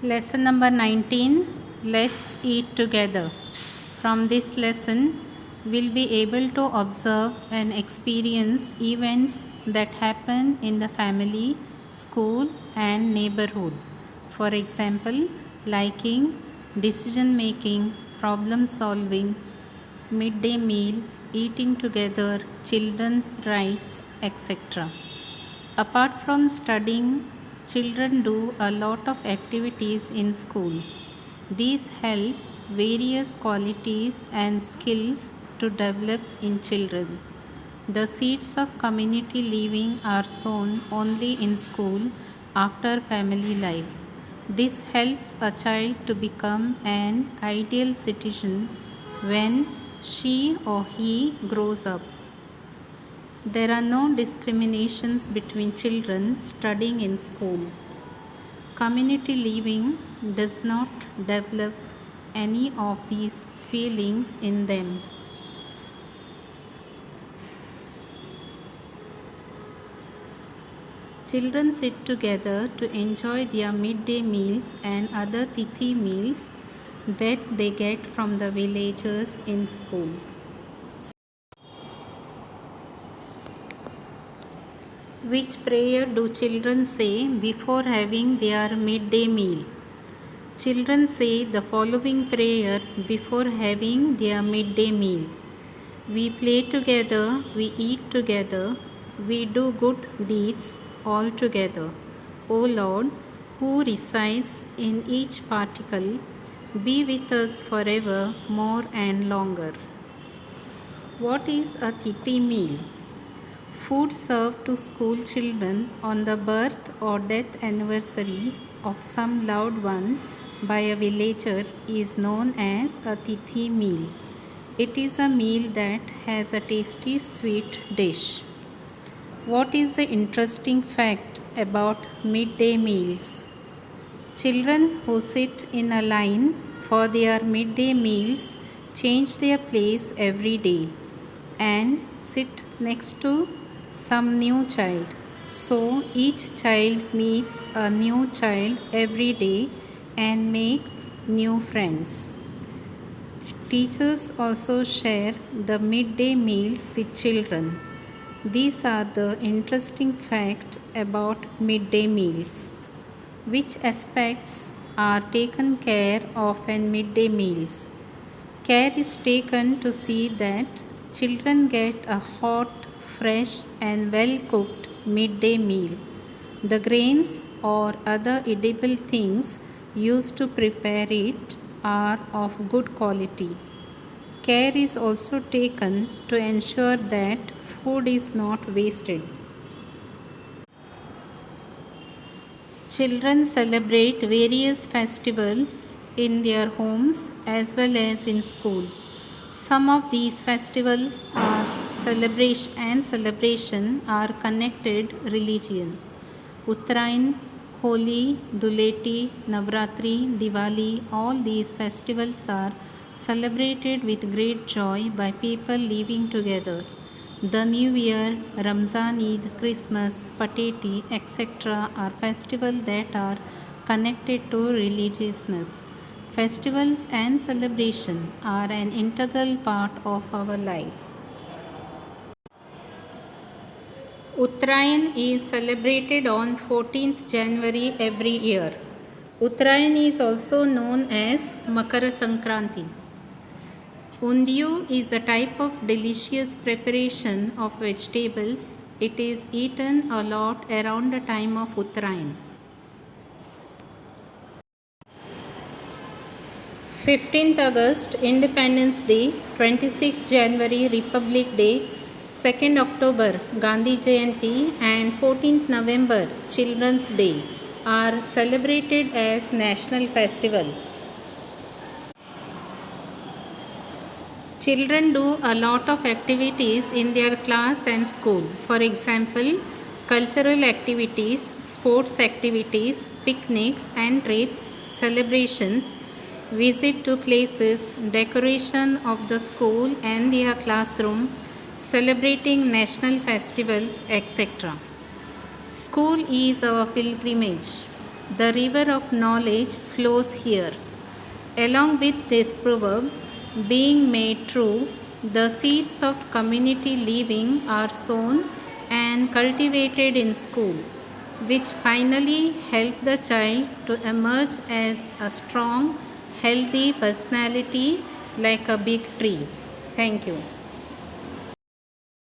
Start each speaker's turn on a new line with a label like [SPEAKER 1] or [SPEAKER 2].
[SPEAKER 1] Lesson number 19. Let's eat together. From this lesson, we'll be able to observe and experience events that happen in the family, school, and neighborhood. For example, liking, decision making, problem solving, midday meal, eating together, children's rights, etc. Apart from studying, children do a lot of activities in school. These help various qualities and skills to develop in children. The seeds of community living are sown only in school after family life. This helps a child to become an ideal citizen when she or he grows up. There are no discriminations between children studying in school. Community living does not develop any of these feelings in them. Children sit together to enjoy their midday meals and other tithi meals that they get from the villagers in school. Which prayer do children say before having their midday meal? Children say the following prayer before having their midday meal. We play together, we eat together, we do good deeds all together. O Lord, who resides in each particle, be with us forever, more and longer. What is a tithi meal? Food served to school children on the birth or death anniversary of some loved one by a villager is known as a tithi meal. It is a meal that has a tasty sweet dish. What is the interesting fact about midday meals? Children who sit in a line for their midday meals change their place every day and sit next to some new child. So each child meets a new child every day and makes new friends. Teachers also share the midday meals with children. These are the interesting facts about midday meals. Which aspects are taken care of in midday meals? Care is taken to see that children get a hot, fresh and well cooked midday meal. The grains or other edible things used to prepare it are of good quality. Care is also taken to ensure that food is not wasted. Children celebrate various festivals in their homes as well as in school. Some of these festivals are celebration are connected religion. Uttarayan, Holi, Duleti, Navratri, Diwali, all these festivals are celebrated with great joy by people living together. The New Year, Ramzan Eid, Christmas, Pateti, etc. are festivals that are connected to religiousness. Festivals and celebration are an integral part of our lives. Uttarayan is celebrated on 14th January every year. Uttarayan is also known as Makara Sankranti. Undiyu is a type of delicious preparation of vegetables. It is eaten a lot around the time of Uttarayan. 15th August Independence Day, 26th January Republic Day, 2nd October Gandhi Jayanti and 14th November Children's Day are celebrated as national festivals. Children do a lot of activities in their class and school. For example, cultural activities, sports activities, picnics and trips, celebrations, visit to places, decoration of the school and their classroom, celebrating national festivals, etc. School is our pilgrimage. The river of knowledge flows here. Along with this proverb being made true, the seeds of community living are sown and cultivated in school, which finally help the child to emerge as a strong, healthy personality like a big tree. Thank you.